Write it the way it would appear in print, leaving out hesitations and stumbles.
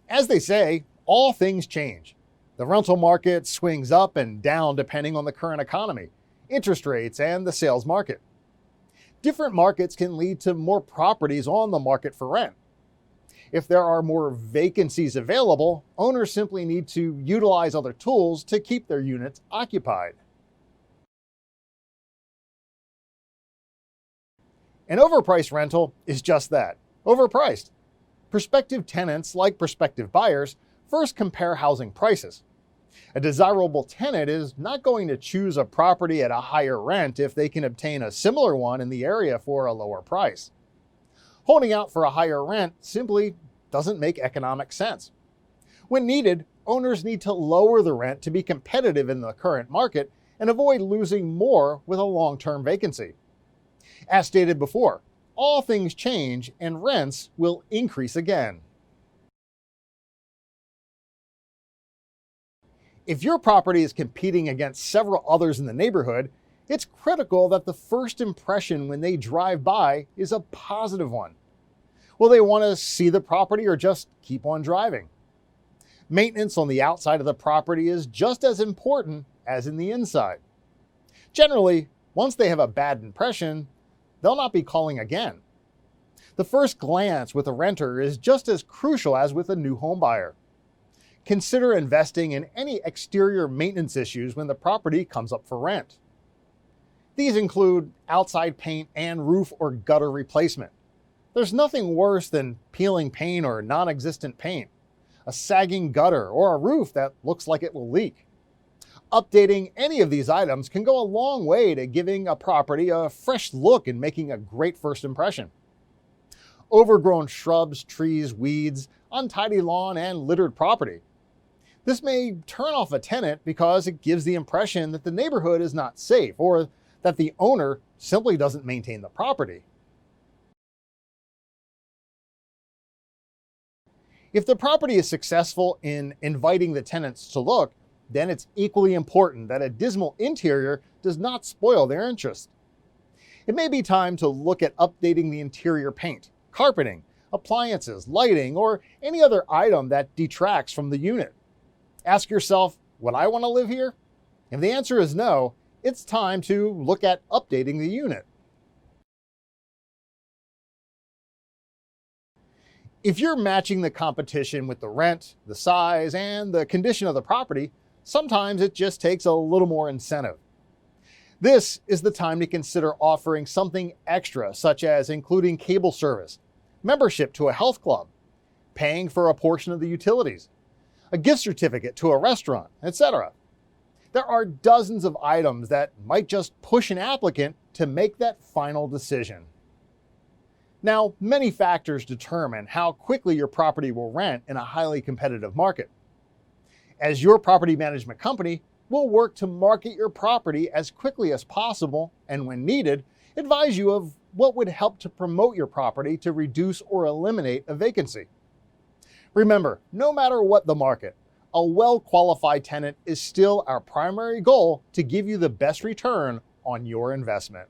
As they say, all things change. The rental market swings up and down depending on the current economy, interest rates, and the sales market. Different markets can lead to more properties on the market for rent. If there are more vacancies available, owners simply need to utilize other tools to keep their units occupied. An overpriced rental is just that, overpriced. Prospective tenants, like prospective buyers, first compare housing prices. A desirable tenant is not going to choose a property at a higher rent if they can obtain a similar one in the area for a lower price. Holding out for a higher rent simply doesn't make economic sense. When needed, owners need to lower the rent to be competitive in the current market and avoid losing more with a long-term vacancy. As stated before, all things change and rents will increase again. If your property is competing against several others in the neighborhood, it's critical that the first impression when they drive by is a positive one. Will they want to see the property or just keep on driving? Maintenance on the outside of the property is just as important as in the inside. Generally, once they have a bad impression, they'll not be calling again. The first glance with a renter is just as crucial as with a new home buyer. Consider investing in any exterior maintenance issues when the property comes up for rent. These include outside paint and roof or gutter replacement. There's nothing worse than peeling paint or non-existent paint, a sagging gutter, or a roof that looks like it will leak. Updating any of these items can go a long way to giving a property a fresh look and making a great first impression. Overgrown shrubs, trees, weeds, untidy lawn, and littered property. This may turn off a tenant because it gives the impression that the neighborhood is not safe or that the owner simply doesn't maintain the property. If the property is successful in inviting the tenants to look, then it's equally important that a dismal interior does not spoil their interest. It may be time to look at updating the interior paint, carpeting, appliances, lighting, or any other item that detracts from the unit. Ask yourself, would I want to live here? If the answer is no, it's time to look at updating the unit. If you're matching the competition with the rent, the size, and the condition of the property, sometimes it just takes a little more incentive. This is the time to consider offering something extra, such as including cable service, membership to a health club, paying for a portion of the utilities, a gift certificate to a restaurant, etc. There are dozens of items that might just push an applicant to make that final decision. Now, many factors determine how quickly your property will rent in a highly competitive market. As your property management company, we'll work to market your property as quickly as possible and, when needed, advise you of what would help to promote your property to reduce or eliminate a vacancy. Remember, no matter what the market, a well-qualified tenant is still our primary goal to give you the best return on your investment.